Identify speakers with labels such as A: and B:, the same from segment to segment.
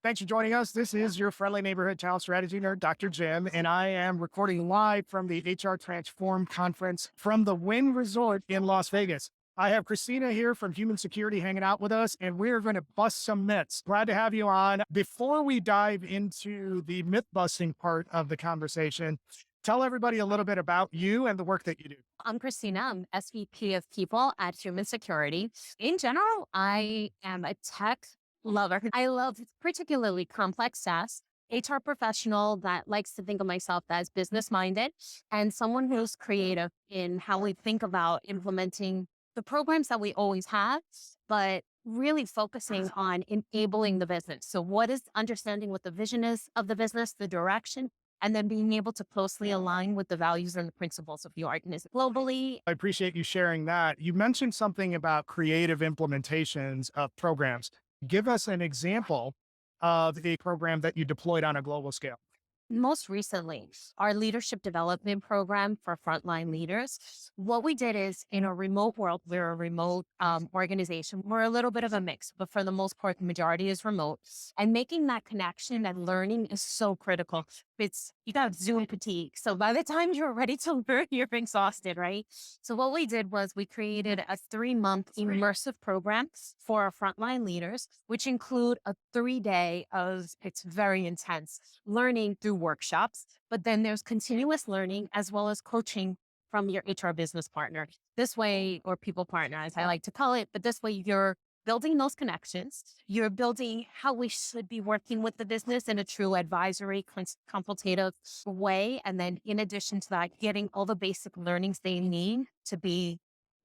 A: Thanks for joining us. This is your friendly neighborhood talent strategy nerd, Dr. Jim, and I am recording live from the HR Transform conference from the Wynn Resort in Las Vegas. I have Christina here from Human Security hanging out with us, and we're going to bust some myths. Glad to have you on. Before we dive into the myth busting part of the conversation, tell everybody a little bit about you and the work that you do.
B: I'm Christina. I'm SVP of People at Human Security. In general, I am a tech lover. I love particularly complex SaaS, HR professional that likes to think of myself as business minded and someone who's creative in how we think about implementing the programs that we always have, but really focusing on enabling the business. So what is understanding what the vision is of the business, the direction, and then being able to closely align with the values and the principles of the organization globally.
A: I appreciate you sharing that. You mentioned something about creative implementations of programs. Give us an example of a program that you deployed on a global scale.
B: Most recently, our leadership development program for frontline leaders. What we did is in a remote world, we're a remote organization. We're a little bit of a mix, but for the most part, the majority is remote. And making that connection and learning is so critical. You got Zoom fatigue. So by the time you're ready to learn, you're exhausted, right? So what we did was we created a 3-month immersive program for our frontline leaders, which include a 3-day it's very intense learning through workshops, but then there's continuous learning as well as coaching from your HR business partner. This way, or people partner, as I like to call it, but this way you're building those connections. You're building how we should be working with the business in a true advisory, consultative way. And then in addition to that, getting all the basic learnings they need to be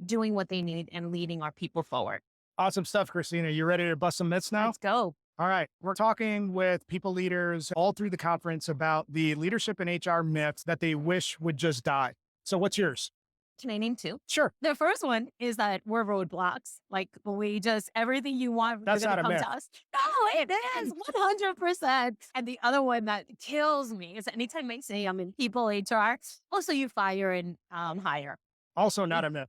B: doing what they need and leading our people forward.
A: Awesome stuff, Christina. You ready to bust some myths now?
B: Let's go.
A: All right. We're talking with people leaders all through the conference about the leadership and HR myths that they wish would just die. So what's yours?
B: Can I name 2?
A: Sure.
B: The first one is that we're roadblocks. Like everything you want,
A: That's not a
B: come
A: myth.
B: to us. No, it is 100%. And the other one that kills me is anytime I say I'm in people HR, also you fire and hire.
A: Also not a myth.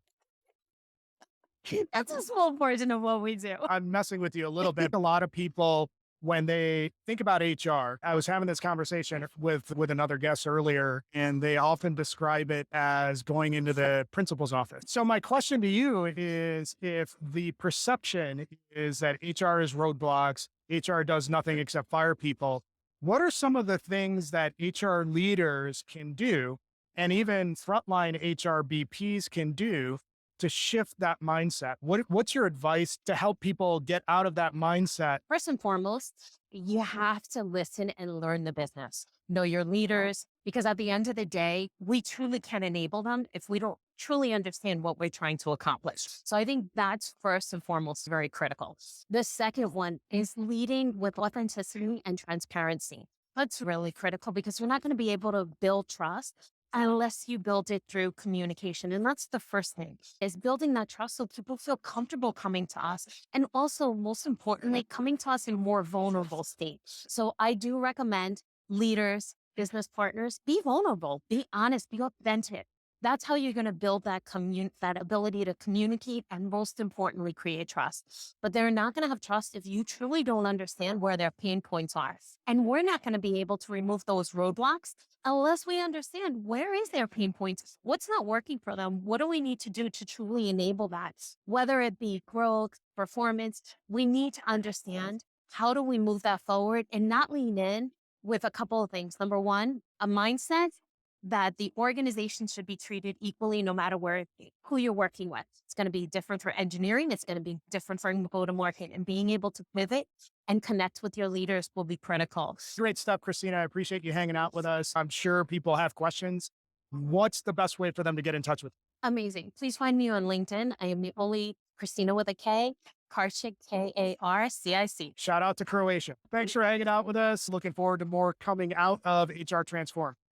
B: That's a small portion of what we do.
A: I'm messing with you a little bit. A lot of people, when they think about HR, I was having this conversation with another guest earlier, and they often describe it as going into the principal's office. So my question to you is, if the perception is that HR is roadblocks, HR does nothing except fire people, what are some of the things that HR leaders can do, and even frontline HR BPs can do to shift that mindset? What's your advice to help people get out of that mindset?
B: First and foremost, you have to listen and learn the business. Know your leaders, because at the end of the day, we truly can enable them if we don't truly understand what we're trying to accomplish. So I think that's first and foremost very critical. The second one is leading with authenticity and transparency. That's really critical because we're not going to be able to build trust unless you build it through communication. And that's the first thing, is building that trust so people feel comfortable coming to us. And also, most importantly, coming to us in more vulnerable states. So I do recommend leaders, business partners, be vulnerable, be honest, be authentic. That's how you're going to build that ability to communicate and, most importantly, create trust. But they're not going to have trust if you truly don't understand where their pain points are. And we're not going to be able to remove those roadblocks unless we understand where is their pain points, what's not working for them, what do we need to do to truly enable that, whether it be growth, performance. We need to understand how do we move that forward and not lean in with a couple of things. Number one, a mindset that the organization should be treated equally no matter who you're working with. It's going to be different for engineering. It's going to be different for go-to-market, and being able to pivot and connect with your leaders will be critical.
A: Great stuff, Christina. I appreciate you hanging out with us. I'm sure people have questions. What's the best way for them to get in touch with you?
B: Amazing. Please find me on LinkedIn. I am the only Kristina with a K, Karcic, Karcic.
A: Shout out to Croatia. Thanks for hanging out with us. Looking forward to more coming out of HR Transform.